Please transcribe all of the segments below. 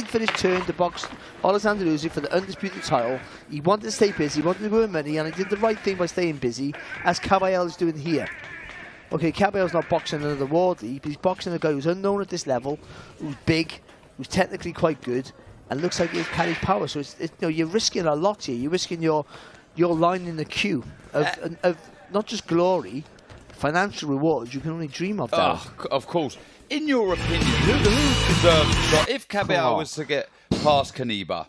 for his turn to box Alexander Usyk for the undisputed title. He wanted to stay busy, he wanted to earn money, and he did the right thing by staying busy, as Kabayel is doing here. Okay, Kabayel's not boxing another Wardley, but he's boxing a guy who's unknown at this level, who's big, who's technically quite good, and looks like he carries power. So it's, you know, you're risking a lot here. You're risking your line in the queue of not just glory, financial rewards you can only dream of. Of course. In your opinion, who deserves the shot? If Kabayel was to get past Knyba,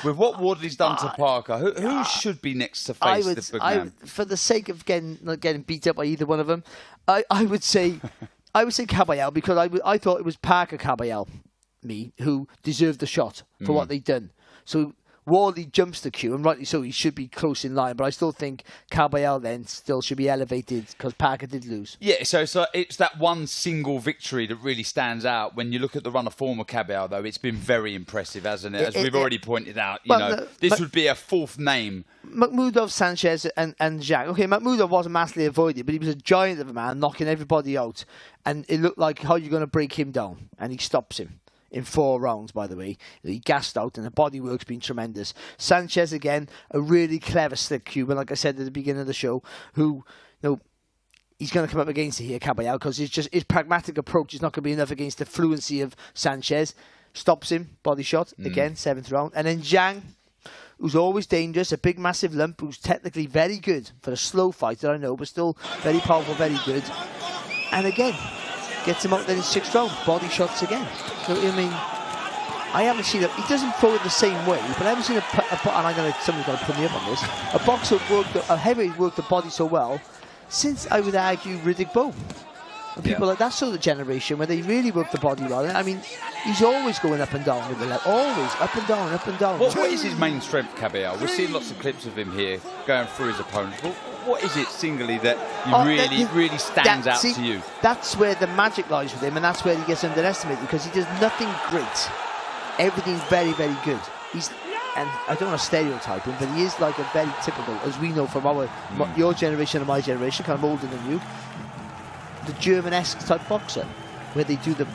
with what Wardley's done to Parker, who should be next to face the big man? For the sake of not getting beat up by either one of them, I would say Kabayel, because I thought it was Parker Kabayel, who deserved the shot for what they'd done. So Wardley jumps the queue, and rightly so, he should be close in line, but I still think Kabayel then still should be elevated because Parker did lose. Yeah, so it's that one single victory that really stands out. When you look at the run of form of Kabayel, though, it's been very impressive, hasn't it? As we've already pointed out, this would be a fourth name. Makhmudov, Sanchez and Zhang. Okay, Makhmudov wasn't massively avoided, but he was a giant of a man, knocking everybody out, and it looked like, how are you going to break him down? And he stops him. In 4 rounds, by the way. He gassed out, and the body work's been tremendous. Sanchez, again, a really clever, slick Cuban, like I said at the beginning of the show, who, he's going to come up against it here, Kabayel, because his pragmatic approach is not going to be enough against the fluency of Sanchez. Stops him, body shot, again, 7th round. And then Zhang, who's always dangerous, a big, massive lump, who's technically very good for a slow fighter, I know, but still very powerful, very good. And again, gets him out then in 6th round, body shots again. So, I mean, I haven't seen it. He doesn't throw it the same way, but I haven't seen and somebody's going to put me up on this, a boxer a heavyweight worked the body so well since, I would argue, Riddick Bowe. And people like that sort of generation where they really work the body well. I mean, he's always going up and down with the left. Always up and down, up and down. What is his main strength, Kabayel? We're seeing lots of clips of him here going through his opponents. What is it singly that really stands out to you? That's where the magic lies with him, and that's where he gets underestimated, because he does nothing great. Everything's very, very good. And I don't want to stereotype him, but he is like a very typical, as we know from your generation and my generation, kind of older than you, the German-esque type boxer, where they do the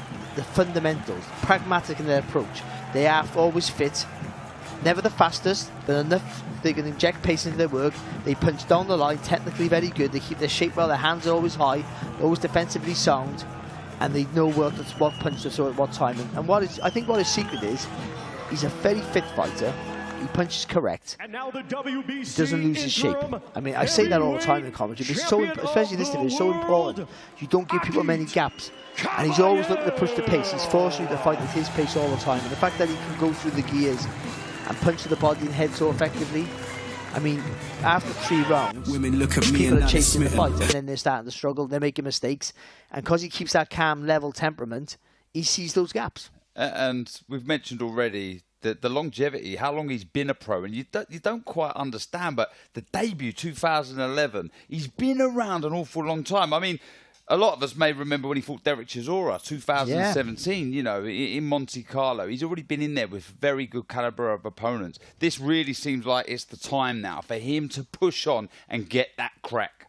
fundamentals, pragmatic in their approach. They are always fit, never the fastest, but enough they can inject pace into their work. They punch down the line, technically very good. They keep their shape well, their hands are always high, always defensively sound, and they know what punch to throw at what time. And I think what his secret is, he's a very fit fighter. He punches correct. And now the WBC he doesn't lose his shape. I mean, I say that all the time in commentary, but especially this division, it's so important. You don't give people many gaps. And he's always looking to push the pace. He's forcing you to fight at his pace all the time. And the fact that he can go through the gears and punch to the body and head so effectively, I mean, after 3 rounds, people are chasing the fight, and then they're starting to struggle, they're making mistakes. And because he keeps that calm, level temperament, he sees those gaps. And we've mentioned already the longevity, how long he's been a pro, and you don't quite understand, but the debut, 2011, he's been around an awful long time. I mean, a lot of us may remember when he fought Derek Chisora, 2017, in Monte Carlo. He's already been in there with very good caliber of opponents. This really seems like it's the time now for him to push on and get that crack.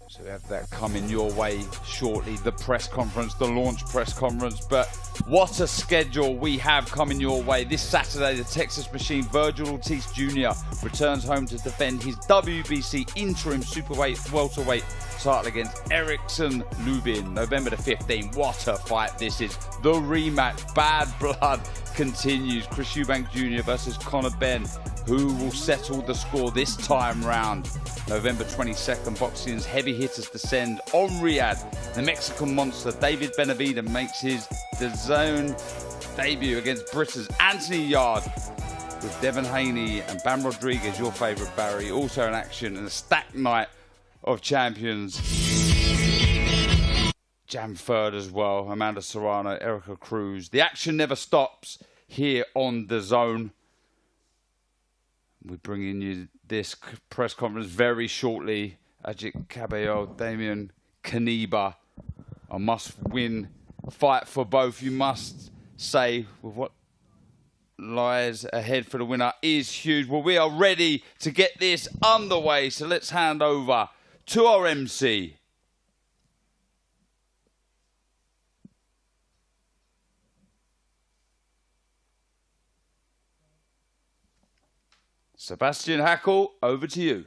So we have that coming your way shortly, the press conference, the launch press conference. But what a schedule we have coming your way. This Saturday, the Texas Machine, Virgil Ortiz Jr. returns home to defend his WBC interim superweight welterweight title against Erickson Lubin, November the 15th. What a fight this is. The rematch, Bad Blood, continues. Chris Eubank Jr. versus Conor Benn. Who will settle the score this time round? November 22nd, boxing's heavy hitters descend on Riyadh. The Mexican monster David Benavidez makes his DAZN debut against Britain's Anthony Yard, with Devin Haney and Bam Rodriguez, your favourite Barry, also in action, and a stacked night of champions. Jam third as well, Amanda Serrano, Erica Cruz. The action never stops here on DAZN. We're bringing you this press conference very shortly. Agit Kabayel, Damian Knyba. A must-win fight for both, you must say, with what lies ahead for the winner is huge. Well, we are ready to get this underway, so let's hand over to our MC. Sebastian Hackl, over to you.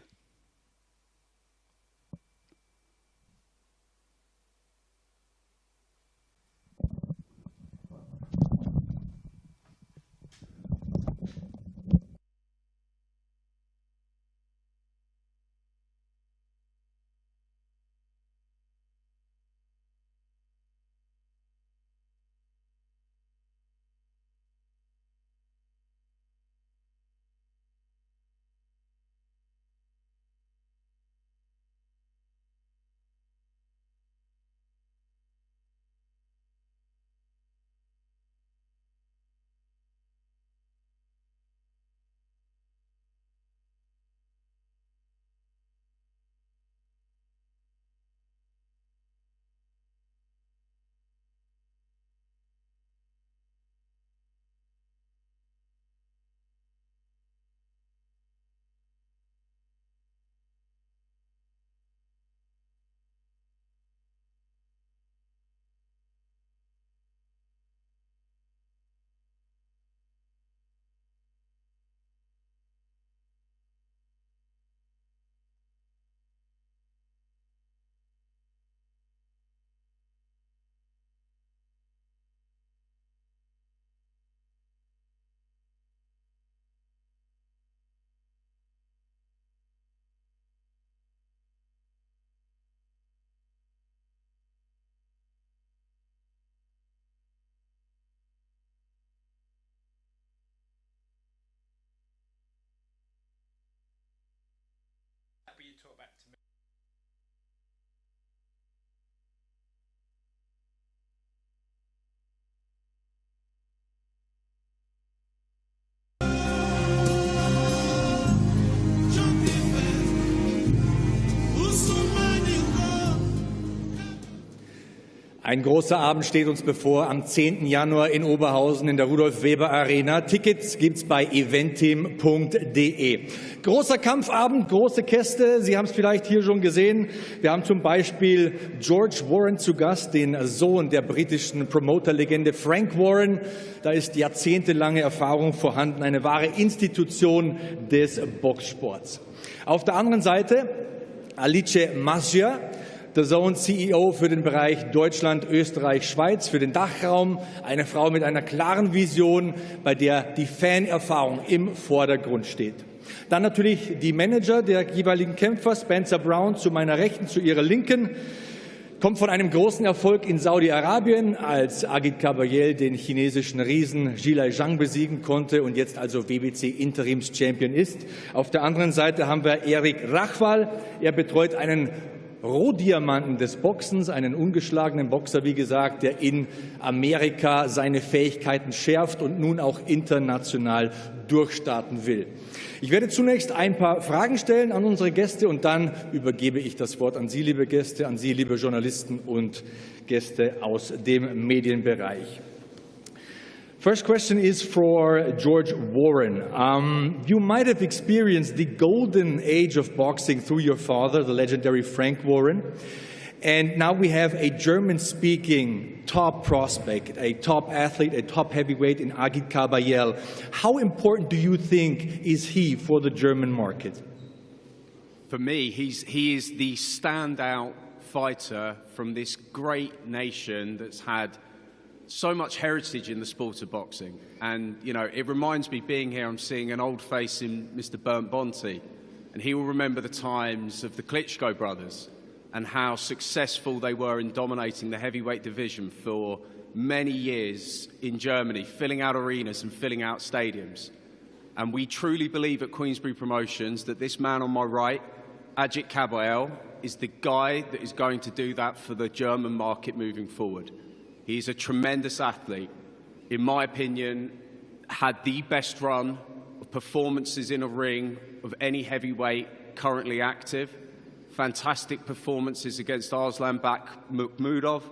Ein großer Abend steht uns bevor am 10. Januar in Oberhausen in der Rudolf-Weber-Arena. Tickets gibt's bei eventim.de. Großer Kampfabend, große Käste. Sie haben es vielleicht hier schon gesehen. Wir haben zum Beispiel George Warren zu Gast, den Sohn der britischen Promoter-Legende Frank Warren. Da ist jahrzehntelange Erfahrung vorhanden, eine wahre Institution des Boxsports. Auf der anderen Seite Alice Mascia, DAZN CEO für den Bereich Deutschland, Österreich, Schweiz, für den Dachraum. Eine Frau mit einer klaren Vision, bei der die Fanerfahrung im Vordergrund steht. Dann natürlich die Manager der jeweiligen Kämpfer. Spencer Brown zu meiner Rechten, zu ihrer Linken. Kommt von einem großen Erfolg in Saudi-Arabien, als Agit Kabayel den chinesischen Riesen Zhilai Zhang besiegen konnte und jetzt also WBC Interims Champion ist. Auf der anderen Seite haben wir Erik Rachwal. Er betreut einen Rohdiamanten des Boxens, einen ungeschlagenen Boxer, wie gesagt, der in Amerika seine Fähigkeiten schärft und nun auch international durchstarten will. Ich werde zunächst ein paar Fragen stellen an unsere Gäste und dann übergebe ich das Wort an Sie, liebe Gäste, an Sie, liebe Journalisten und Gäste aus dem Medienbereich. First question is for George Warren. You might have experienced the golden age of boxing through your father, the legendary Frank Warren. And now we have a German-speaking top prospect, a top athlete, a top heavyweight in Agit Kabayel. How important do you think is he for the German market? For me, he is the standout fighter from this great nation that's had so much heritage in the sport of boxing. And, you know, it reminds me, being here, I'm seeing an old face in Mr. Bernd Bonte, and he will remember the times of the Klitschko brothers and how successful they were in dominating the heavyweight division for many years in Germany, filling out arenas and filling out stadiums. And we truly believe at Queensberry Promotions that this man on my right, Agit Kabayel, is the guy that is going to do that for the German market moving forward. He's a tremendous athlete. In my opinion, had the best run of performances in a ring of any heavyweight currently active. Fantastic performances against Arslanbek Mukhmudov,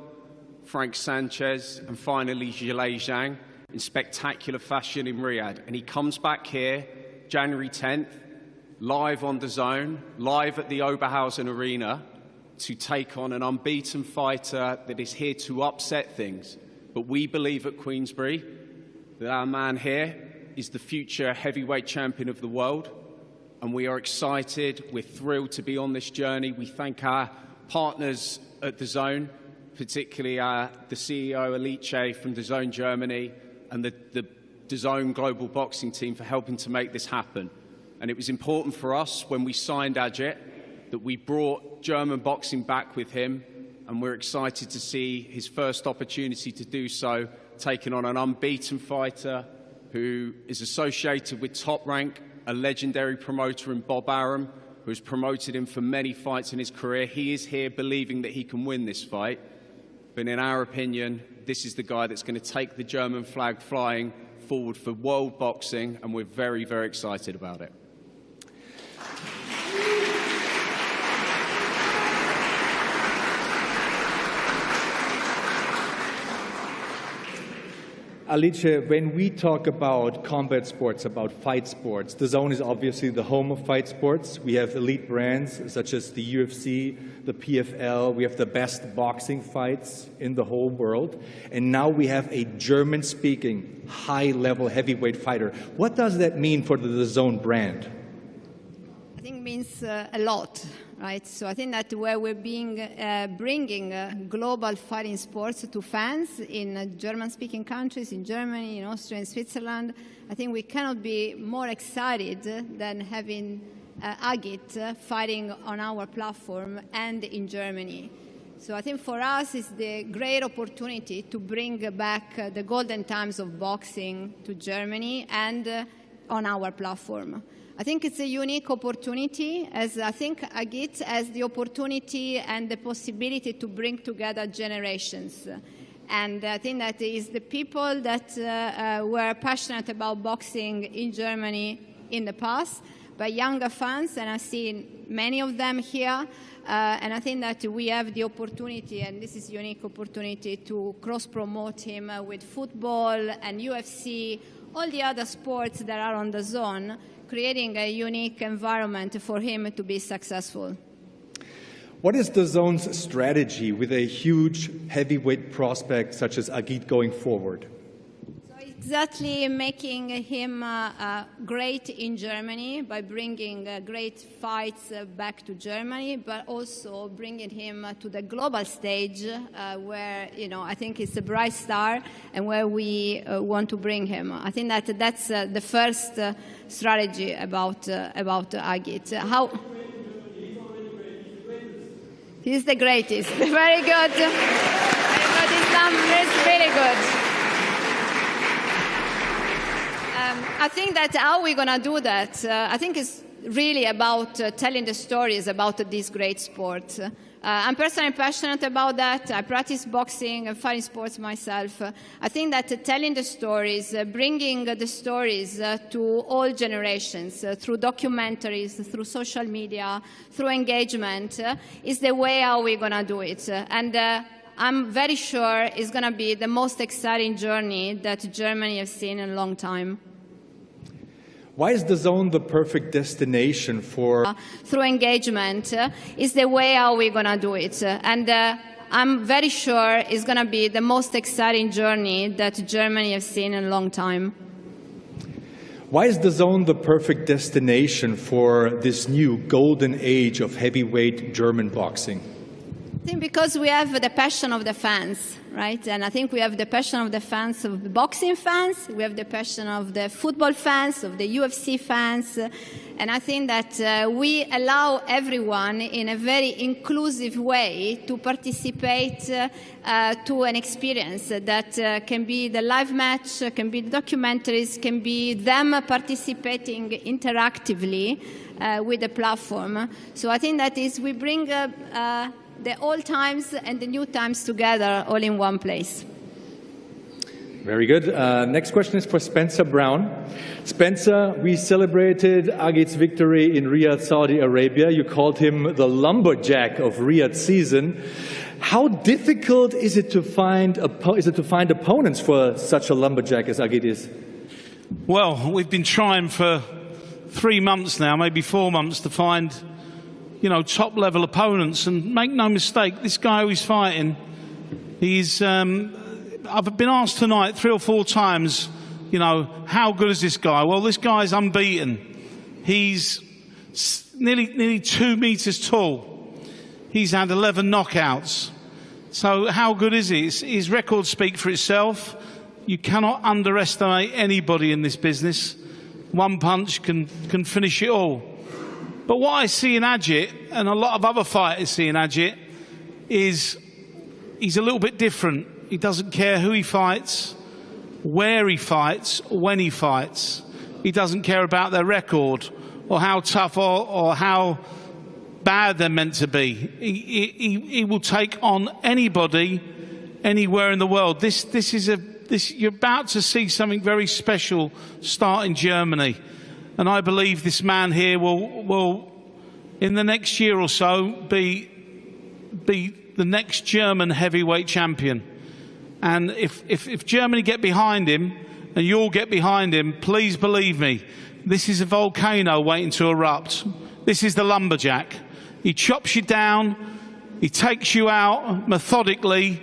Frank Sanchez, and finally Zhilai Zhang in spectacular fashion in Riyadh. And he comes back here January 10th, live on DAZN, live at the Oberhausen Arena, to take on an unbeaten fighter that is here to upset things. But we believe at Queensberry that our man here is the future heavyweight champion of the world. And we are excited, we're thrilled to be on this journey. We thank our partners at DAZN, particularly the CEO, Alice, from DAZN Germany, and the DAZN Global Boxing team for helping to make this happen. And it was important for us when we signed Agit that we brought German boxing back with him, and we're excited to see his first opportunity to do so, taking on an unbeaten fighter who is associated with Top Rank, a legendary promoter in Bob Arum, who has promoted him for many fights in his career. He is here believing that he can win this fight. But in our opinion, this is the guy that's going to take the German flag flying forward for world boxing, and we're very, very excited about it. Alice, when we talk about combat sports, about fight sports, DAZN is obviously the home of fight sports. We have elite brands such as the UFC, the PFL. We have the best boxing fights in the whole world. And now we have a German-speaking, high-level heavyweight fighter. What does that mean for the DAZN brand? I think it means a lot, right? So I think that where we're bringing global fighting sports to fans in German-speaking countries, in Germany, in Austria, in Switzerland, I think we cannot be more excited than having Agit fighting on our platform and in Germany. So I think for us it's the great opportunity to bring back the golden times of boxing to Germany and on our platform. I think it's a unique opportunity, as I think Agit has the opportunity and the possibility to bring together generations. And I think that is the people that were passionate about boxing in Germany in the past, by younger fans, and I've seen many of them here. And I think that we have the opportunity, and this is a unique opportunity, to cross-promote him with football and UFC, all the other sports that are on DAZN, creating a unique environment for him to be successful. What is DAZN's strategy with a huge heavyweight prospect such as Agit going forward? So exactly making him great in Germany by bringing great fights back to Germany, but also bringing him to the global stage where, I think it's a bright star and where we want to bring him. I think that that's the first strategy about Agit. He's the greatest. Very good. He's really good. I think that how we're going to do that, I think it's really about telling the stories about this great sport. I'm personally passionate about that. I practice boxing and fighting sports myself. I think that telling the stories, bringing the stories to all generations through documentaries, through social media, through engagement is the way how we're going to do it. And I'm very sure it's going to be the most exciting journey that Germany has seen in a long time. Why is DAZN the perfect destination for... Through engagement is the way how we're going to do it. And I'm very sure it's going to be the most exciting journey that Germany has seen in a long time. Why is DAZN the perfect destination for this new golden age of heavyweight German boxing? I think because we have the passion of the fans, right? And I think we have the passion of the fans, of the boxing fans. We have the passion of the football fans, of the UFC fans. And I think that we allow everyone in a very inclusive way to participate to an experience that can be the live match, can be the documentaries, can be them participating interactively with the platform. So I think that is we bring the old times and the new times together all in one place. Very good. Next question is for Spencer Brown. Spencer, we celebrated Agit's victory in Riyadh, Saudi Arabia. You called him the lumberjack of Riyadh season. How difficult is it to find opponents for such a lumberjack as Agit is? Well, we've been trying for 3 months now, maybe 4 months, to find, you know, top-level opponents. And make no mistake, this guy who he's fighting, he's... I've been asked tonight 3 or 4 times, you know, how good is this guy? Well, this guy's unbeaten. He's nearly 2 meters tall. He's had 11 knockouts. So how good is he? His records speak for itself. You cannot underestimate anybody in this business. One punch can finish it all. But what I see in Agit, and a lot of other fighters see in Agit, is he's a little bit different. He doesn't care who he fights, where he fights, when he fights. He doesn't care about their record or how tough or how bad they're meant to be. He will take on anybody, anywhere in the world. You're about to see something very special start in Germany, and I believe this man here will in the next year or so be the next German heavyweight champion. And if Germany get behind him and you all get behind him, please believe me, this is a volcano waiting to erupt. This is the lumberjack. He chops you down, he takes you out methodically,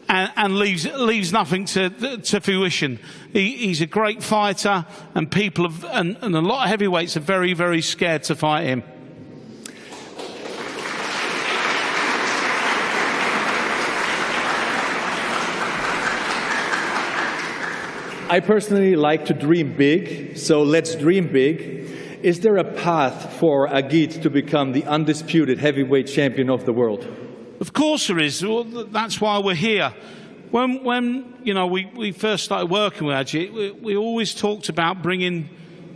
and leaves nothing to fruition. He's a great fighter, and people and a lot of heavyweights are very, very scared to fight him. I personally like to dream big, so let's dream big. Is there a path for Agit to become the undisputed heavyweight champion of the world? Of course there is. Well, that's why we're here. When you know, we first started working with Agit, we always talked about bringing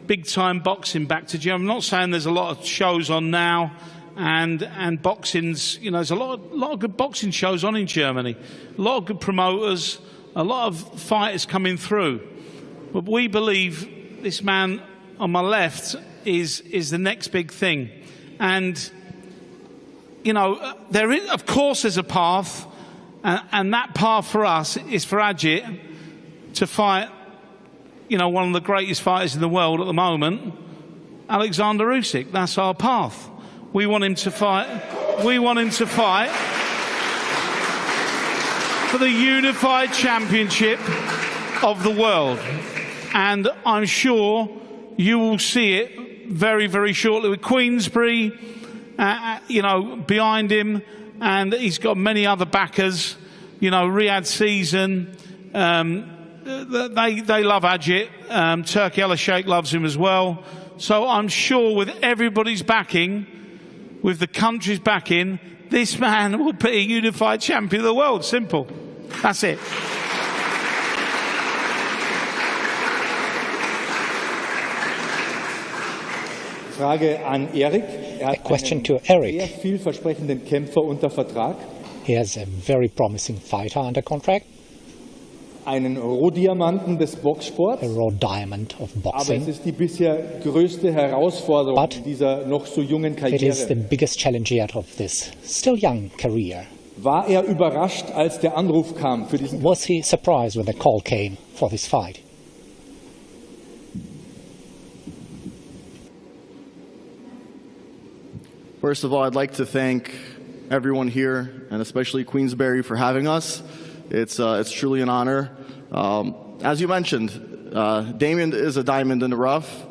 big-time boxing back to Germany. I'm not saying there's a lot of shows on now, and boxing's, you know, there's a lot of good boxing shows on in Germany, a lot of good promoters, a lot of fighters coming through. But we believe this man on my left is the next big thing. And, you know, of course there's a path, and that path for us is for Agit to fight, you know, one of the greatest fighters in the world at the moment, Alexander Usyk. That's our path. We want him to fight for the unified championship of the world. And I'm sure you will see it very, very shortly with Queensberry, you know, behind him, and he's got many other backers. You know, Riyadh Season, they love Agit. Turki Al-Sheikh loves him as well. So I'm sure with everybody's backing, with the country's backing, this man will be a unified champion of the world. Simple. That's it. Frage an Erik. A question to Eric. Sehr vielversprechenden Kämpfer unter Vertrag. He has a very promising fighter under contract. Einen Rohdiamanten des Boxsports. A raw diamond of Aber boxing. es ist die bisher größte Herausforderung dieser noch so jungen It is the Karriere. biggest challenge yet of this still young career. War er überrascht, als der Anruf kam für diesen? Was he surprised when the call came for this fight? First of all, I'd like to thank everyone here, and especially Queensberry, for having us. It's truly an honor. As you mentioned, Damian is a diamond in the rough,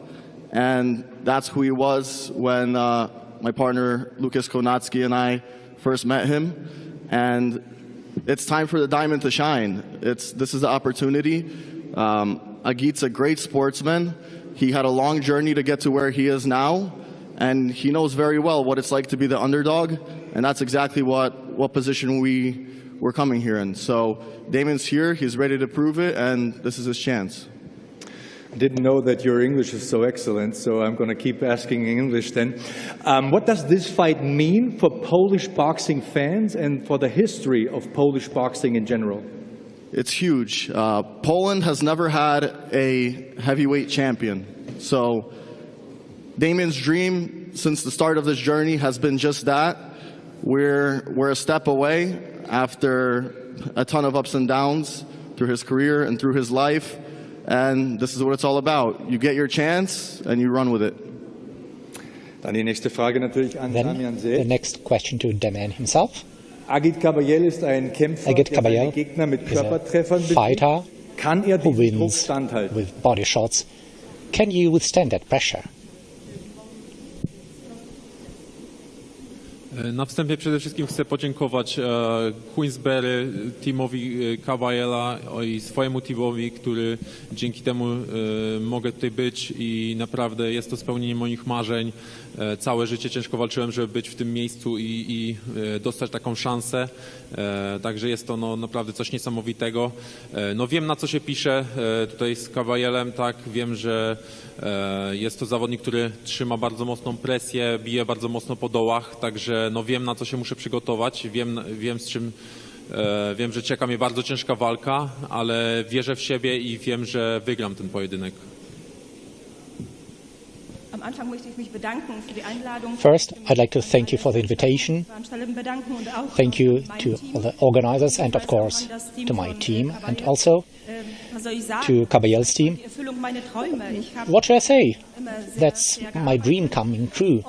and that's who he was when my partner Lucas Konatsky and I first met him. And it's time for the diamond to shine. This is the opportunity. Agit's a great sportsman. He had a long journey to get to where he is now, and he knows very well what it's like to be the underdog, and that's exactly what position we're coming here in. So Damian's here, he's ready to prove it, and this is his chance. I didn't know that your English is so excellent, so I'm going to keep asking in English then. What does this fight mean for Polish boxing fans and for the history of Polish boxing in general? It's huge. Poland has never had a heavyweight champion. So Damian's dream since the start of this journey has been just that. we're a step away after a ton of ups and downs through his career and through his life, and this is what it's all about. You get your chance and you run with it. Dann die nächste Frage natürlich an Damian Then the selbst. next question to Damian himself. Agit Kabayel ist ein Kämpfer, Agit der seine Kabayel Gegner mit is a Körpertreffern besiegt. fighter Kann er who diesen Druck wins standhalten? with body shots. Can you withstand that pressure? Na wstępie przede wszystkim chcę podziękować Queensberry, teamowi Kabayela i swojemu teamowi, który dzięki temu mogę tutaj być i naprawdę jest to spełnienie moich marzeń. Całe życie ciężko walczyłem, żeby być w tym miejscu i dostać taką szansę. Także jest to no, naprawdę coś niesamowitego. No wiem, na co się pisze tutaj z Kabayelem, tak, wiem, że jest to zawodnik, który trzyma bardzo mocną presję, bije bardzo mocno po dołach, także no wiem, na co się muszę przygotować, wiem z czym, wiem, że czeka mnie bardzo ciężka walka, ale wierzę w siebie i wiem, że wygram ten pojedynek. First, I'd like to thank you for the invitation. Thank you to all the organizers and, of course, to my team and also to Kabayel's team. What should I say? That's my dream coming true.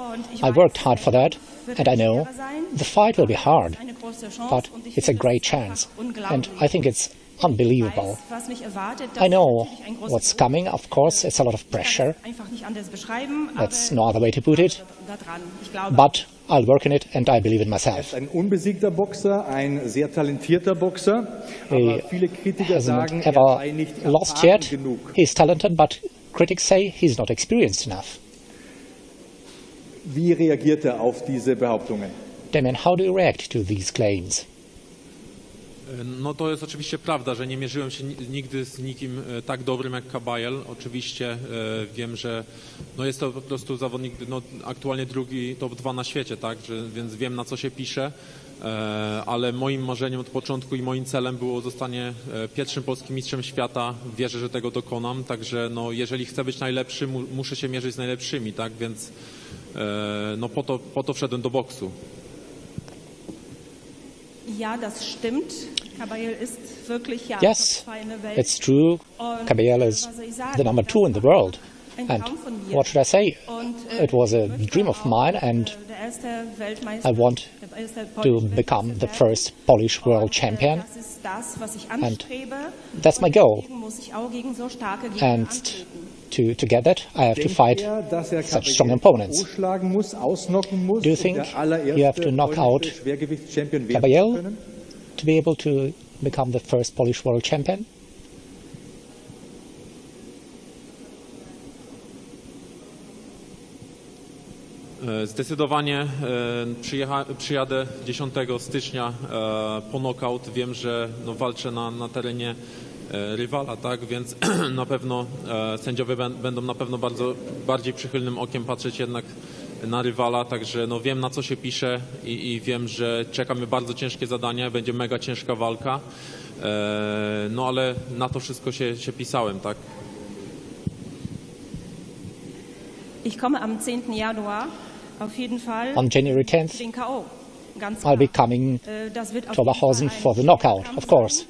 I worked hard for that, and I know the fight will be hard, but it's a great chance, and I think it's unbelievable. I know what's coming, of course, it's a lot of pressure. That's no other way to put it. But I'll work on it and I believe in myself. Ein unbesiegter Boxer, ein sehr talentierter Boxer, aber viele Kritiker sagen, Hasn't ever sei nicht lost erfahren yet. genug. He's talented, but critics say he's not experienced enough. Wie reagiert er auf diese Behauptungen? Damian, how do you react to these claims? No to jest oczywiście prawda, że nie mierzyłem się nigdy z nikim tak dobrym jak Kabayel. Oczywiście wiem, że no jest to po prostu zawodnik no, aktualnie drugi top 2 na świecie, tak? Więc wiem, na co się pisze, ale moim marzeniem od początku i moim celem było zostanie pierwszym polskim mistrzem świata. Wierzę, że tego dokonam, także no, jeżeli chcę być najlepszy, muszę się mierzyć z najlepszymi, tak? Więc no, po to wszedłem do boksu. Ja, das stimmt. Kabayel ist wirklich ja Yes, Top 2 in der Welt. it's true. Kabayel is the number 2 in the world. And what should I say? It was a dream of mine, and I want to become the first Polish world champion. And that's my goal. And to get that, I have to fight such strong opponents. Do you think you have to knock out Kabayel to be able to become the first Polish world champion? Zdecydowanie przyjadę 10 stycznia po knockout. Wiem, że no, walczę na terenie rywala, tak, więc na pewno sędziowie będą na pewno bardziej przychylnym okiem patrzeć jednak na rywala, także no, wiem, na co się pisze i wiem, że czeka mnie bardzo ciężkie zadanie, będzie mega ciężka walka, no ale na to wszystko się pisałem, tak. Ich komme am 10. Januar auf jeden Fall On January 10th, für den K.O. Ganz I'll be klar. coming Das wird to auf jeden Oberhausen Fall for the ein knockout, Kampf of course. sein.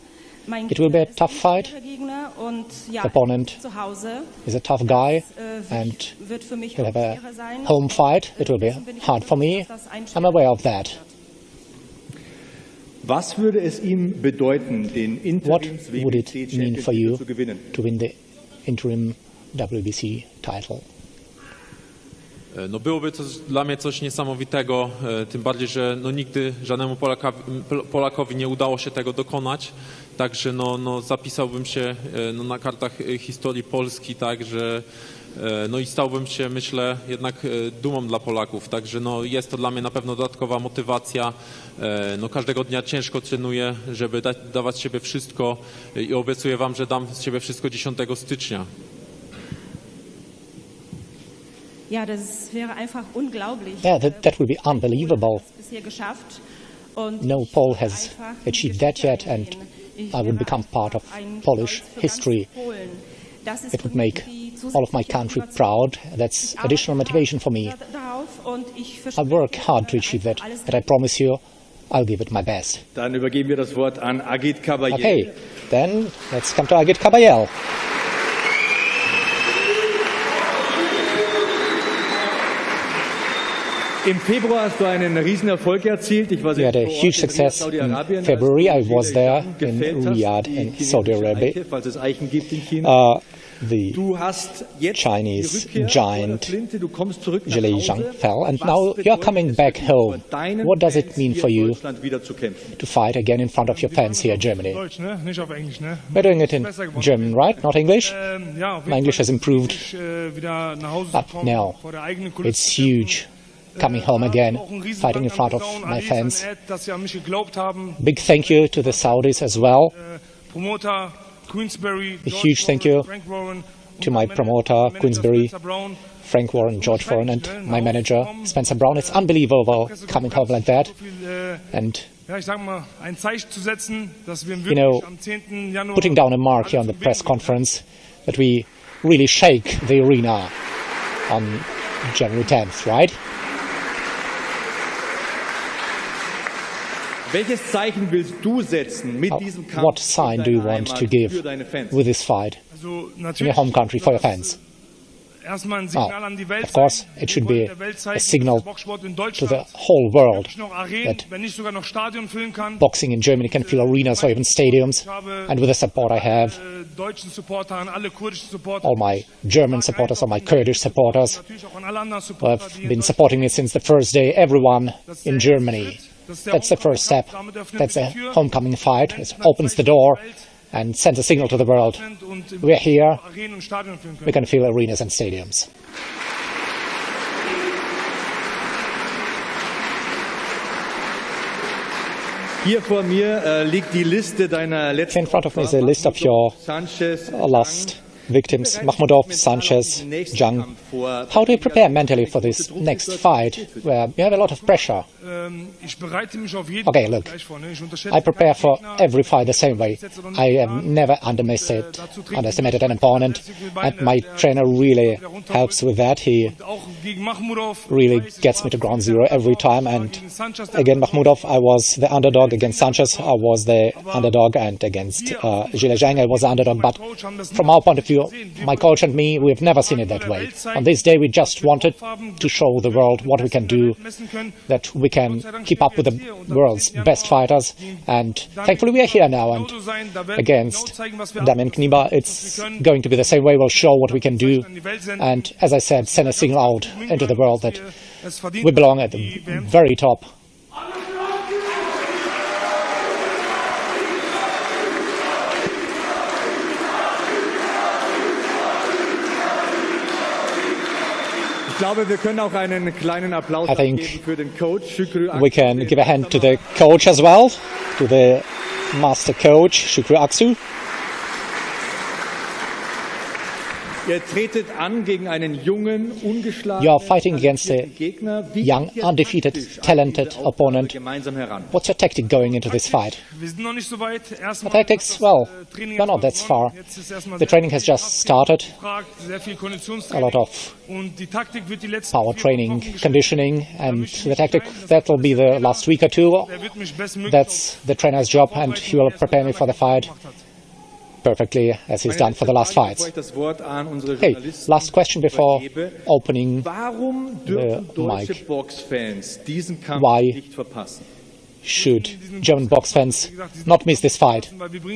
Mein It will be a Gegner ist tough ein fight. guter Gegner und ja, The opponent zu Hause is a tough guy and wird für mich will auch have a schwerer sein. home fight. It will be hard for me. I'm aware of that. Was würde es ihm bedeuten, den What would it mean for you Interim-WBC-Champion zu gewinnen? to win the interim WBC title? No byłoby to dla mnie coś niesamowitego, tym bardziej, że no nigdy żadnemu Polakowi nie udało się tego dokonać, także no zapisałbym się no, na kartach historii Polski, tak, że no i stałbym się, myślę, jednak dumą dla Polaków, także no jest to dla mnie na pewno dodatkowa motywacja, no każdego dnia ciężko trenuję, żeby dawać z siebie wszystko i obiecuję wam, że dam z siebie wszystko 10 stycznia. Ja, das wäre einfach unglaublich. Yeah, that will be unbelievable. Bisher geschafft. Und No ich Pole würde has einfach achieved die that yet, Geschichte and erwähnen. Ich I would wäre become part of ein Polish Stolz für history. ganz Polen. Das ist It would für mich make die all of my zusätzliche country Motivation. proud. That's Ich additional arbeite motivation for me. darauf I'll work hard to achieve that, but I promise you, I'll give it my best. Dann übergeben wir das Wort an Agit Kabayel. Okay, then let's come to Agit Kabayel. Im Februar hast du einen Riesenerfolg erzielt. Ich war You had a huge success in February. I was there in Riyadh in Saudi Arabia. The Chinese giant Zhang fell, and now you're coming back home. What does it mean for you to fight again in front of your fans here in Germany? We're doing it in German, right? Not English? My English has improved, but now it's huge. Coming home again, fighting in front of my fans. Big thank you to the Saudis as well. A huge thank you to my promoter, Queensberry, Frank Warren, George Warren, and my manager, Spencer Brown. It's unbelievable coming home like that. And, you know, putting down a mark here on the press conference that we really shake the arena on January 10th, right? Welches Zeichen willst du setzen mit diesem Kampf? What sign do you want to give with this fight in your home country for your fans? Well, of course, it should be a signal to the whole world that boxing in Germany can fill arenas or even stadiums. And with the support I have, all my German supporters, all my Kurdish supporters who have been supporting me since the first day, everyone in Germany. That's the first step. That's a homecoming fight. It opens the door and sends a signal to the world. We're here. We can fill arenas and stadiums. Hier vor mir liegt die Liste deiner letzten In front of me is a list of your last victims, Makhmudov, Sanchez, Zhang. How do you prepare mentally for this next fight, where you have a lot of pressure? Okay, look, I prepare for every fight the same way. I have never underestimated an opponent, and my trainer really helps with that. He really gets me to ground zero every time, and against Makhmudov, I was the underdog. Against Sanchez, I was the underdog, and against Zhang, I was the underdog. But from our point of view, my coach and me, we've never seen it that way. On this day, we just wanted to show the world what we can do, that we can keep up with the world's best fighters, and thankfully we are here now. And against Damian Knyba, it's going to be the same way. We'll show what we can do, and as I said, send a signal out into the world that we belong at the very top. I think we can give a hand to the coach as well, to the master coach, Shukru Aksu. You are fighting against a young, undefeated, talented opponent. What's your tactic going into this fight? The tactics, well, we're not that far. The training has just started. A lot of power training, conditioning, and the tactic, that will be the last week or two. That's the trainer's job, and he will prepare me for the fight perfectly, as he's done for the last fights. Okay, last question before opening the mic. Why should German box fans not miss this fight?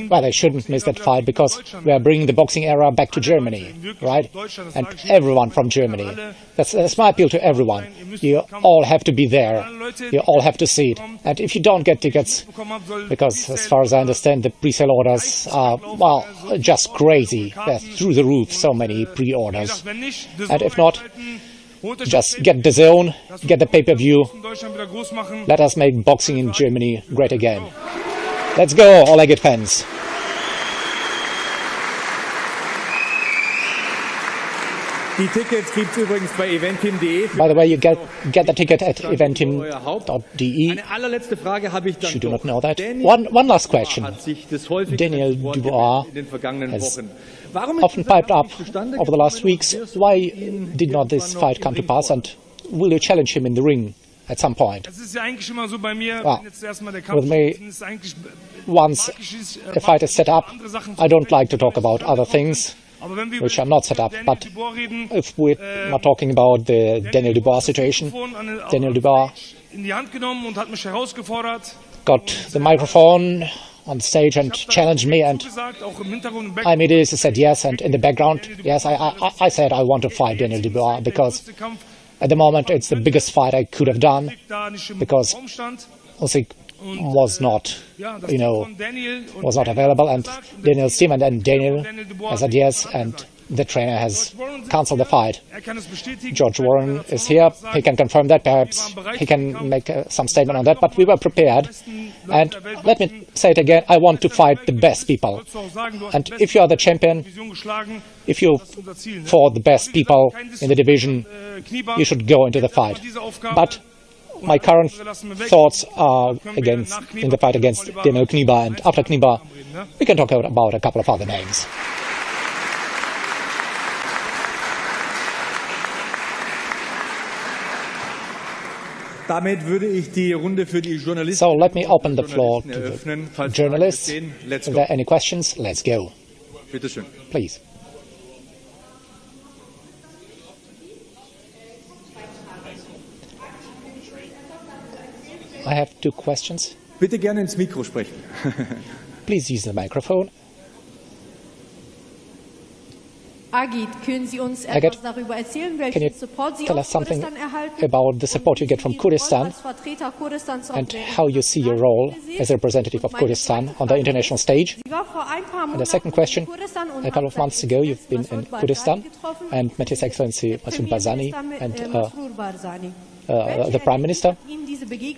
Well, they shouldn't miss that fight because we are bringing the boxing era back to Germany, right? And everyone from Germany. That's my appeal to everyone. You all have to be there. You all have to see it. And if you don't get tickets, because as far as I understand, the pre-sale orders are, well, just crazy. They're through the roof, so many pre-orders. And if not, just get DAZN, get the pay-per-view. Let us make boxing in Germany great again. Let's go, all Agit fans. Die Tickets gibt's übrigens bei eventim.de. By the way, you get the ticket at eventim.de. Eine allerletzte Frage habe ich dann. You do not know that. One last question. Daniel Dubois has often piped up over the last weeks. Why did not this fight come to pass, and will you challenge him in the ring at some point? With me, once a fight is set up, I don't like to talk about other things which are not set up. But if we're not talking about the Daniel Dubois situation, Daniel Dubois got the microphone on the stage and challenged me, and I immediately said yes, and in the background, yes, I said I want to fight Daniel Dubois, because at the moment it's the biggest fight I could have done, because Usyk was not, was not available, and Daniel's team, and then Daniel has said yes, and the trainer has cancelled the fight. George Warren is here. He can confirm that. Perhaps he can make some statement on that. But we were prepared. And let me say it again. I want to fight the best people. And if you are the champion, if you fought the best people in the division, you should go into the fight. But my current thoughts are in the fight against Damian Knyba. And after Knyba, we can talk about a couple of other names. So let me open the floor to the journalists. If there are any questions, let's go. Please. I have two questions. Bitte gerne ins Mikro sprechen. Please use the microphone. Agit, können Sie uns etwas darüber erzählen, welchen Support Sie aus Kurdistan erhalten? About the support you get from Kurdistan and how you see your role as a representative of Kurdistan on the international stage. And the second question, a couple of months ago you've been in Kurdistan and met His Excellency Masoud Barzani and the Prime Minister.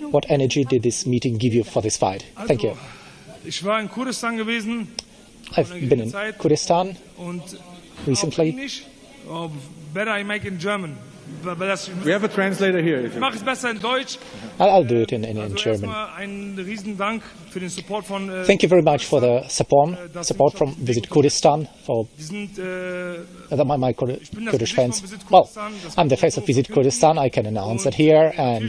What energy did this meeting give you for this fight? Thank you. I've been in Kurdistan recently. Better I make in German. We have a translator here. I'll do it in German. Thank you very much for the support from Visit Kurdistan, for my Kurdish fans. Well, I'm the face of Visit Kurdistan, I can announce it here, and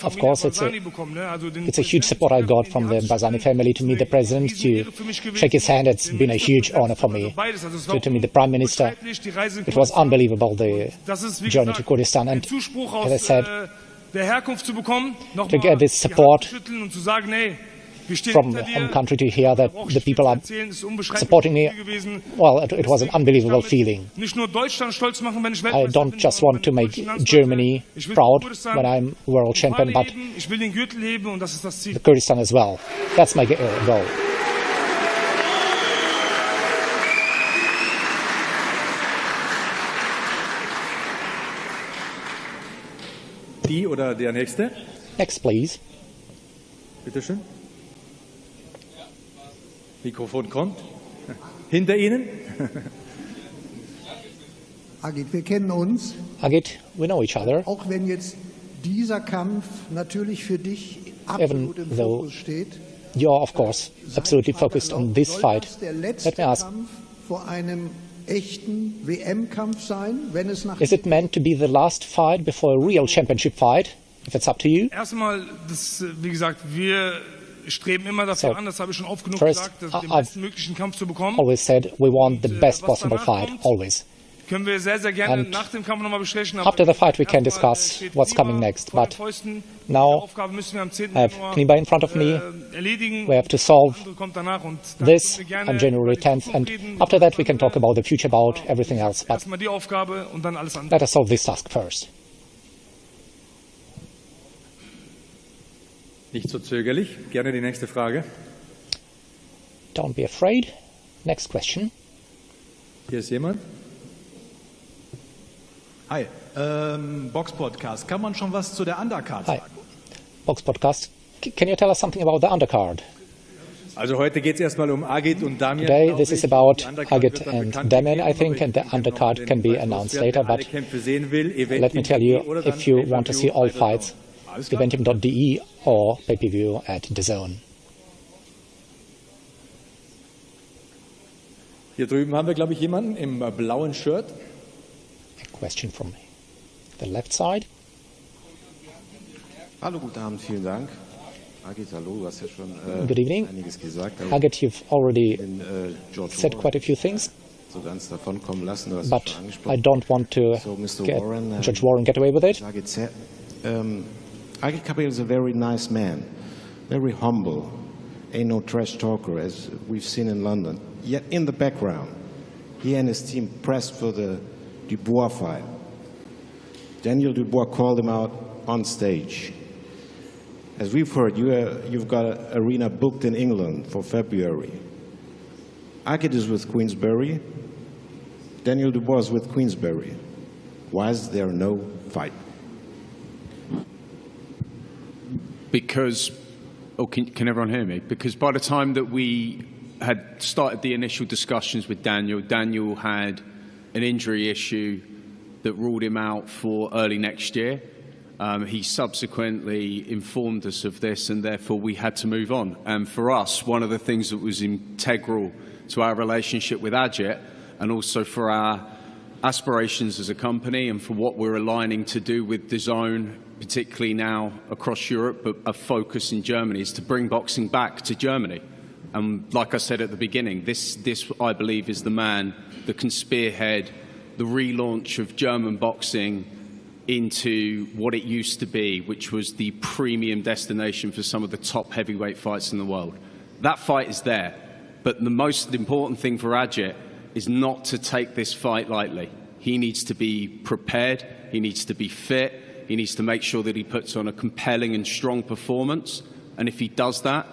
of course it's a huge support I got from the Barzani family to meet the President, to shake his hand. It's been a huge honor for me to meet the Prime Minister. It was unbelievable, the journey to Kurdistan, and as I said, to get this support from the home country, to hear that the people are supporting me, well, it was an unbelievable feeling. I don't just want to make Germany proud when I'm world champion, but the Kurdistan as well. That's my goal. Die oder der nächste? Next, please. Bitte schön. Mikrofon kommt. Hinter Ihnen. Agit, wir kennen uns. Agit, we know each other. Auch wenn jetzt dieser Kampf natürlich für dich absolut im Fokus steht. You're, of course, absolutely focused on this fight. Let me ask. Vor einem echten WM-Kampf sein, wenn es nach... Is it meant to be the last fight before a real championship fight? If it's up to you. Erstmal, wie gesagt, wir streben immer dafür an, das habe ich schon oft genug gesagt, den bestmöglichen Kampf zu bekommen. Always said we want the best possible fight, always. Können wir sehr, sehr gerne nach dem Kampf nochmal besprechen. After the fight we can discuss what's coming next, but now I have Knyba in front of me. We have to solve this on January 10th, and after that we can talk about the future, about everything else. But let us solve this task first. Nicht so zögerlich. Gerne die nächste Frage. Don't be afraid. Next question. Hier ist jemand. Hi, Box Podcast. Kann man schon was zu der Undercard sagen? Hi, Box Podcast. Can you tell us something about the undercard? Also heute geht es erstmal Agit und Damian. Today this is about Agit and Damian, I think, and the undercard can be announced later. But let me tell you, if you want to see all fights, eventim.de or pay-per-view at DAZN. Hier drüben haben wir, glaube ich, jemanden im blauen Shirt. A question from the left side. Hallo, guten Abend, vielen Dank. Agit, hallo, du hast ja schon Good evening. einiges gesagt. Agit, you've already George said Warren quite a few things, so ganz davon kommen lassen, du hast es but schon I angesprochen. don't want to So, Mr. get Warren, Judge Warren get away with it. Agit Kabayel is a very nice man, very humble, ain't no trash talker as we've seen in London. Yet in the background, he and his team pressed for the Dubois fight. Daniel Dubois called him out on stage. As we've heard, you've got an arena booked in England for February. Agit is with Queensberry. Daniel Dubois is with Queensberry. Why is there no fight? Because, can everyone hear me? Because by the time that we had started the initial discussions with Daniel, Daniel had an injury issue that ruled him out for early next year. He subsequently informed us of this, and therefore we had to move on. And for us, one of the things that was integral to our relationship with Agit, and also for our aspirations as a company and for what we're aligning to do with DAZN, particularly now across Europe, but a focus in Germany, is to bring boxing back to Germany. And like I said at the beginning, this I believe is the man that can spearhead the relaunch of German boxing into what it used to be, which was the premium destination for some of the top heavyweight fights in the world. That fight is there, but the most important thing for Agit is not to take this fight lightly. He needs to be prepared, he needs to be fit, he needs to make sure that he puts on a compelling and strong performance, and if he does that,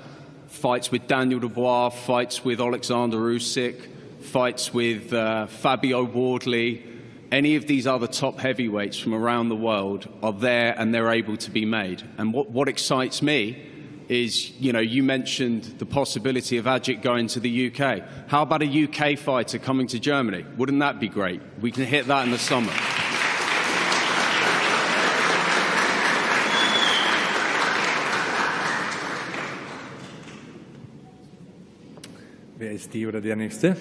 fights with Daniel Dubois, fights with Alexander Usyk, fights with Fabio Wardley, any of these other top heavyweights from around the world are there and they're able to be made. And what excites me is, you mentioned the possibility of Agit going to the UK. How about a UK fighter coming to Germany? Wouldn't that be great? We can hit that in the summer. Wer ist die oder der Nächste?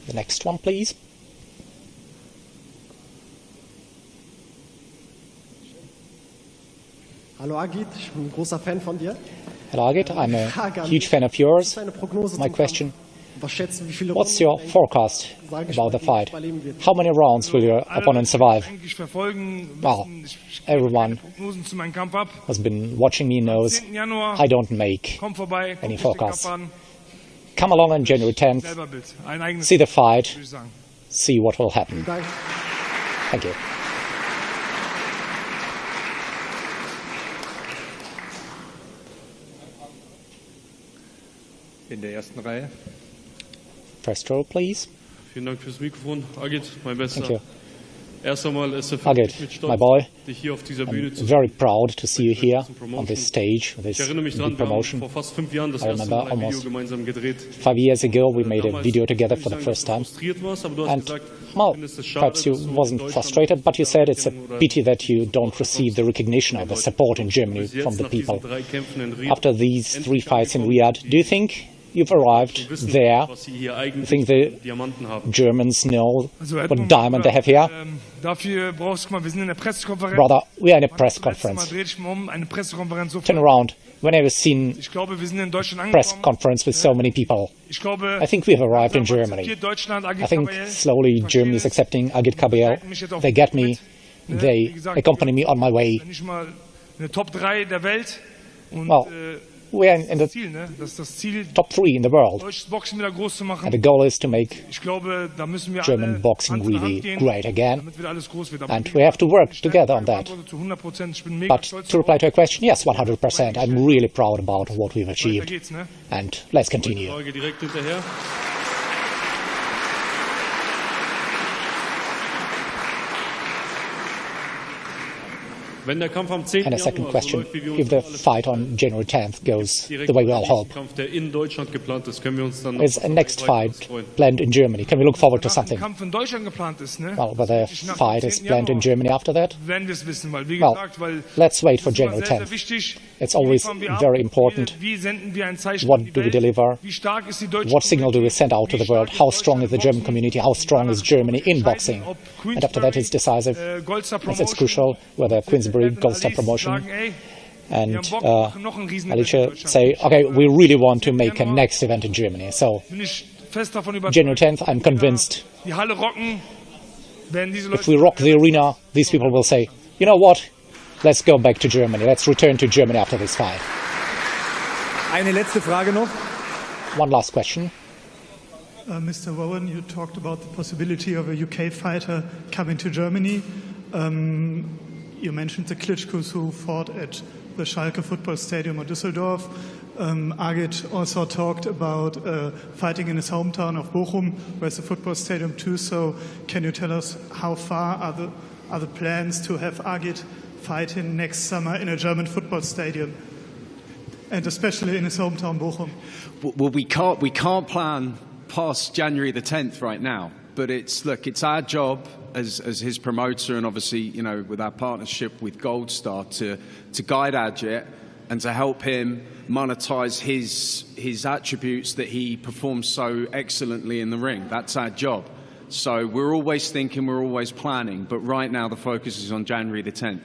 The next one, please. Hallo Agit, ich bin ein großer Fan von dir. Hello Agit, I'm a huge fan of yours. My question, what's your forecast about the fight? How many rounds will your opponent survive? Well, everyone who's been watching me knows I don't make any forecasts. Come along on January 10th, see the fight, see what will happen. Thank you. In der ersten Reihe. First row, please. Vielen Dank fürs Mikrofon. Agit, mein Bester. Thank you. Erst einmal ist es Agit, mit my Stolz, boy, dich hier auf dieser Bühne zu I'm very proud to see you here on this stage, this Ich erinnere mich big dran, wir haben promotion. vor fast 5 Jahren das I erste remember Mal ein Video almost gemeinsam gedreht. 5 years ago we made a Damals video together will for ich the sagen, first time. frustriert warst, aber du hast And, gesagt, well, du findest es schade, perhaps you dass du in wasn't Deutschland frustrated, but you said it's a oder pity that you don't receive the recognition or the support in Germany bis jetzt from the nach diesen people. 3 Kämpfen in Riyadh After these 3 endlich fights in angekommen, Riyadh, do you think you've arrived wissen, there? was sie hier I eigentlich think für the Diamanten haben. Germans know Also, what diamond they have here. Dafür brauchst du mal, wir sind in der Pressekonferenz. Brother, we are in a press Letztes Mal conference. dreh ich mal um, eine Pressekonferenz so Turn around. When I've seen Ich glaube, wir sind in Deutschland press angekommen. conference with so many people, Ich glaube, I think we've arrived in Germany. akzeptiert Deutschland Agit I think Kabayel. slowly Germany is accepting Agit Kabayel. They get me, they accompany me on my way. Nicht mal eine Top 3 der Welt. Und Well, we are in the das Ziel, ne? Das ist das Ziel, top 3 in the world. deutsches Boxen wieder groß zu machen. And the goal is to make Ich glaube, da müssen wir German alle boxing Hand in Hand really gehen, great again. damit wieder alles groß wird. Aber And we have to work together on that. zu 100%, ich bin mega But stolz to reply darauf. to your question, yes, 100%. I'm really proud about what we've Weiter achieved. geht's, ne? And let's continue. Frage direkt hinterher. And a second question, if the fight on January 10th goes the way we all hope, is a next fight planned in Germany? Can we look forward to something? Well, whether a fight is planned in Germany after that? Well, let's wait for January 10th. It's always very important. What do we deliver? What signal do we send out to the world? How strong is the German community? How strong is Germany in boxing? And after that, it's decisive. It's crucial whether Queensberry, Gold Star Promotion, and Alicia say, okay, we really want to make a next event in Germany. So, January 10th, I'm convinced if we rock the arena, these people will say, you know what, let's go back to Germany. Let's return to Germany after this fight. Eine letzte Frage noch. One last question. Mr. Rowan, you talked about the possibility of a UK fighter coming to Germany. You mentioned the Klitschkos who fought at the Schalke football stadium or Dusseldorf. Agit also talked about fighting in his hometown of Bochum, where's the football stadium too. So can you tell us how far are the plans to have Agit fighting next summer in a German football stadium? And especially in his hometown, Bochum. Well, we can't plan past January the 10th right now. But it's our job as his promoter, and obviously, you know, with our partnership with Gold Star to guide Agit and to help him monetize his attributes that he performs so excellently in the ring. That's our job. So we're always thinking, we're always planning. But right now, the focus is on January the 10th.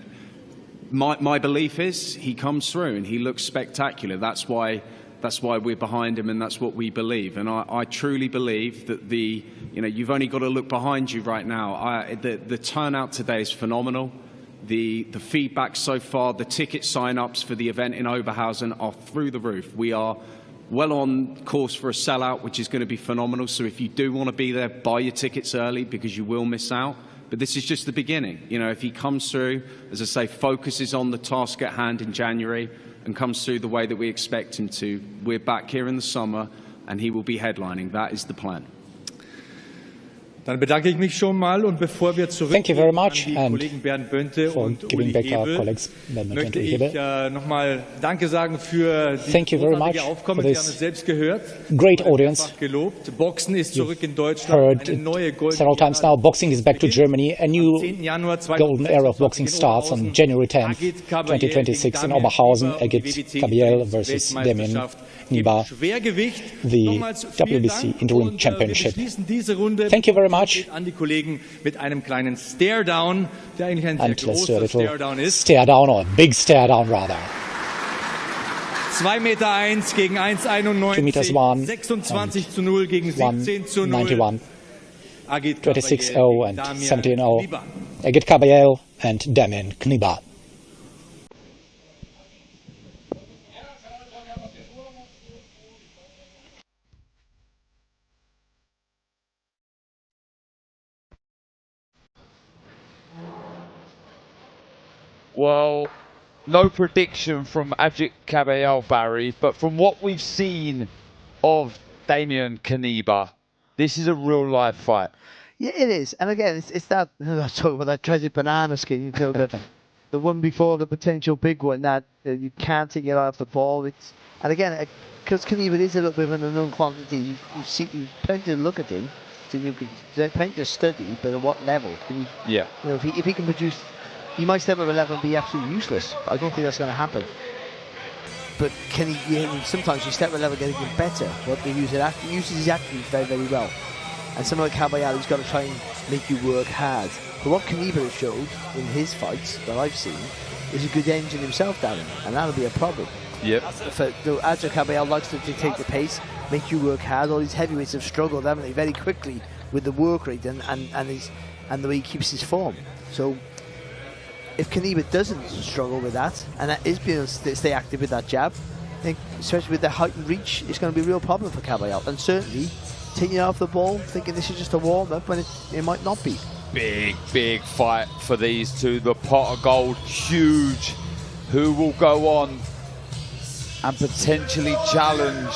My belief is he comes through and he looks spectacular. That's why we're behind him, and that's what we believe. And I truly believe that you've only got to look behind you right now. The turnout today is phenomenal. The feedback so far, the ticket sign-ups for the event in Oberhausen are through the roof. We are well on course for a sellout, which is going to be phenomenal. So if you do want to be there, buy your tickets early because you will miss out. But this is just the beginning. You know, if he comes through, as I say, focuses on the task at hand in January and comes through the way that we expect him to, we're back here in the summer and he will be headlining. That is the plan. Dann bedanke ich mich schon mal, und bevor wir zurückgehen an die Kollegen Bernd Bönte und Uli Hebel, möchte ich nochmal Danke sagen für die großartige Aufkommen. Sie haben es selbst gehört. Great audience. Gelobt. Boxen ist zurück in Deutschland. Eine neue several times now. Boxing is back to Germany. A new golden era of boxing starts on January 10th, 2026 in Oberhausen. Agit Kabayel versus Damian Knyba, the WBC Interim Championship. Thank you very much. An die Kollegen mit einem kleinen Stare-Down, der eigentlich ein sehr großer Stare-Down ist. Stare-Down, or a big stare-down rather. 2,1 Meter gegen 1,91, 26:0 gegen 17:0. 26-0 and 17-0. Agit Kabayel and Damian Knyba. Well, no prediction from Agit Kabayel, Barry, but from what we've seen of Damian Knyba, this is a real life fight. Yeah, it is. And again, it's that, I talk about that treasured banana skin, you know, the one before the potential big one that you can't take it off the ball. And again, because Knyba is a little bit of an unknown quantity, you plenty to look at him, so you can plenty to study, but at what level? Yeah. You know, if he can produce. He might step up a level and be absolutely useless. I don't think that's going to happen. But can he? Sometimes you step up a level and get even better. What he uses his attributes very, very well. And someone like Kabayel, he's got to try and make you work hard. But what Knyba has showed in his fights that I've seen is a good engine himself, Darren, and that'll be a problem. Yep. Agit Kabayel likes to dictate the pace, make you work hard. All these heavyweights have struggled, haven't they, very quickly with the work rate and the way he keeps his form. So if Knyba doesn't struggle with that, and that is being able to stay active with that jab, I think, especially with the height and reach, it's going to be a real problem for Kabayel. And certainly, taking it off the ball, thinking this is just a warm-up, when it might not be. Big fight for these two. The pot of gold, huge. Who will go on and potentially challenge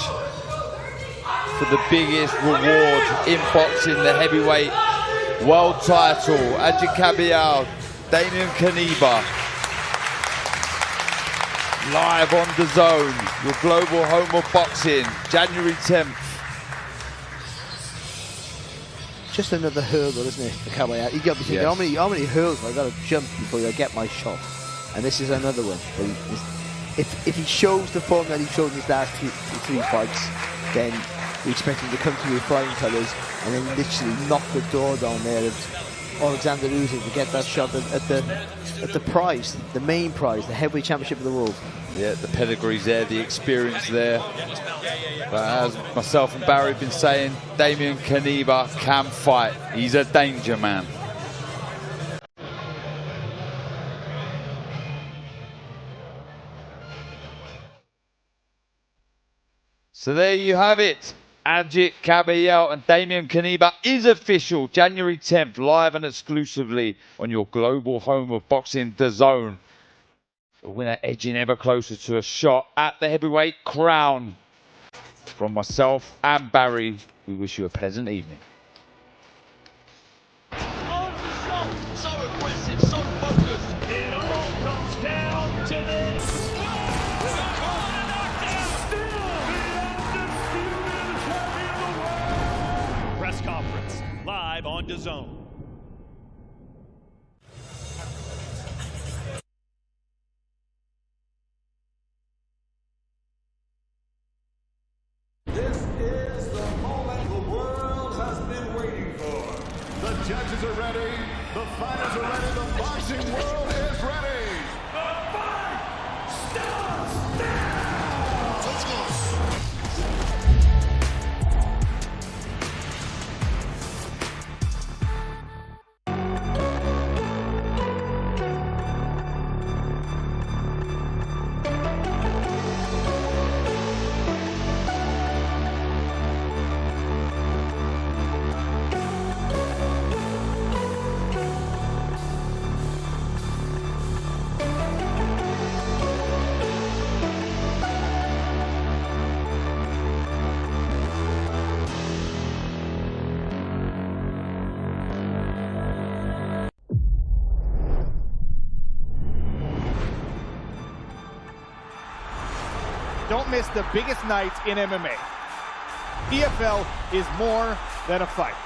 for the biggest reward in boxing, the heavyweight world title? Agit Kabayel, Damian Knyba. live on DAZN, your global home of boxing, January 10th. Just another hurdle, isn't it, for Kabayel? You got to be thinking, how many hurdles have I got to jump before I get my shot? And this is another one. If he shows the form that he showed in his last three fights, then we expect him to come through with flying colours and then literally knock the door down there of Alexander Usyk to get that shot at the prize, the main prize, the heavyweight championship of the world. Yeah, the pedigree's there, the experience there. But as myself and Barry have been saying, Damian Knyba can fight. He's a danger man. So there you have it. Agit Kabayel and Damian Knyba is official. January 10th, live and exclusively on your global home of boxing, DAZN. The winner edging ever closer to a shot at the heavyweight crown. From myself and Barry, we wish you a pleasant evening. So aggressive, so focused. It all comes down to this. Press conference live on DAZN. This is the moment the world has been waiting for. The judges are ready, the fighters are ready, the boxing world is ready. The fight starts now! Let's go. Don't miss the biggest night in MMA. EFL is more than a fight.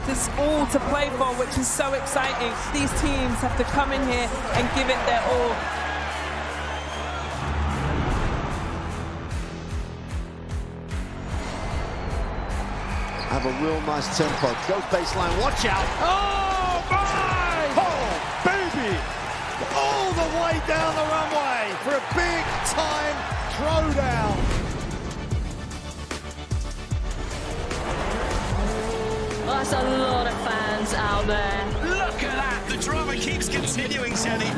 There's all to play for, which is so exciting. These teams have to come in here and give it their all. Have a real nice tempo. Goes baseline, watch out. Oh, my! Oh, baby! All the way down the runway for a big-time throwdown. That's a lot of fans out there. Look at that! The drama keeps continuing, Jenny.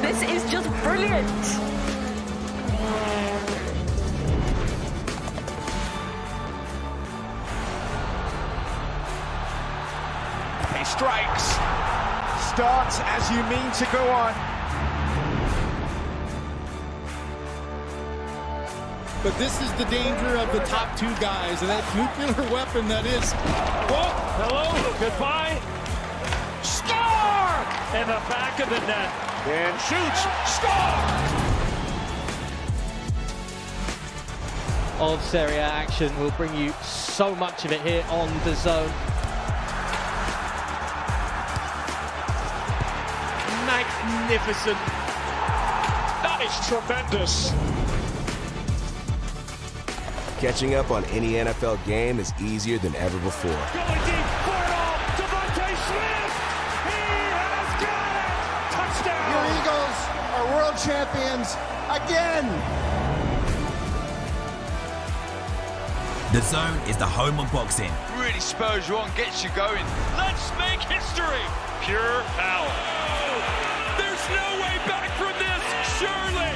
This is just brilliant. He strikes. Start as you mean to go on. But this is the danger of the top two guys, and that nuclear weapon that is. Whoa, hello, goodbye. Score! In the back of the net. And shoots, score! Of Serie A action. We'll bring you so much of it here on DAZN. Magnificent. That is tremendous. Catching up on any NFL game is easier than ever before. Going deep for it all. Devontae Smith. He has got it. Touchdown. Your Eagles are world champions again. DAZN is the home of boxing. Really spurs you on, gets you going. Let's make history. Pure power. Oh, there's no way back from this, surely.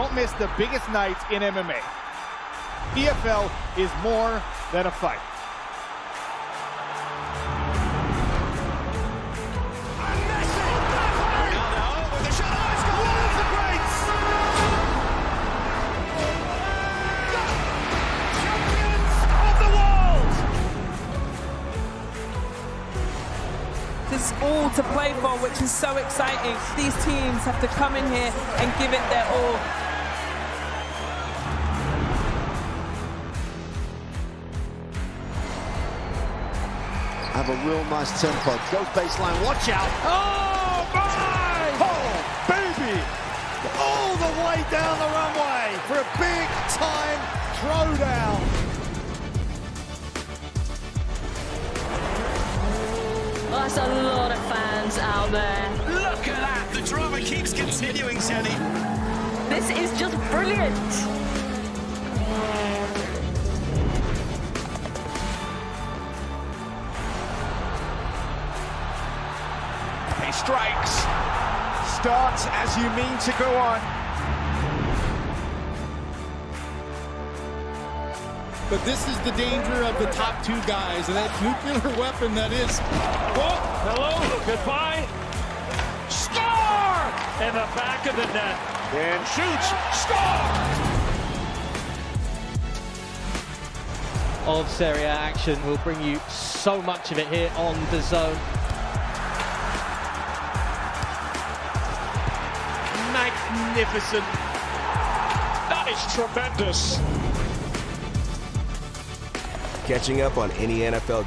Don't miss the biggest nights in MMA. EFL is more than a fight. There's all to play for, which is so exciting. These teams have to come in here and give it their all. Have a real nice tempo. Goes baseline, watch out. Oh, my! Oh, baby! All the way down the runway for a big-time throwdown. That's a lot of fans out there. Look at that! The drama keeps continuing, Jenny. This is just brilliant. He strikes. Starts as you mean to go on. But this is the danger of the top two guys, and that nuclear weapon that is. Oh, hello, goodbye. Score! In the back of the net. And shoots, score! Of Serie A action, we'll bring you so much of it here on DAZN. Magnificent. That is tremendous. Catching up on any NFL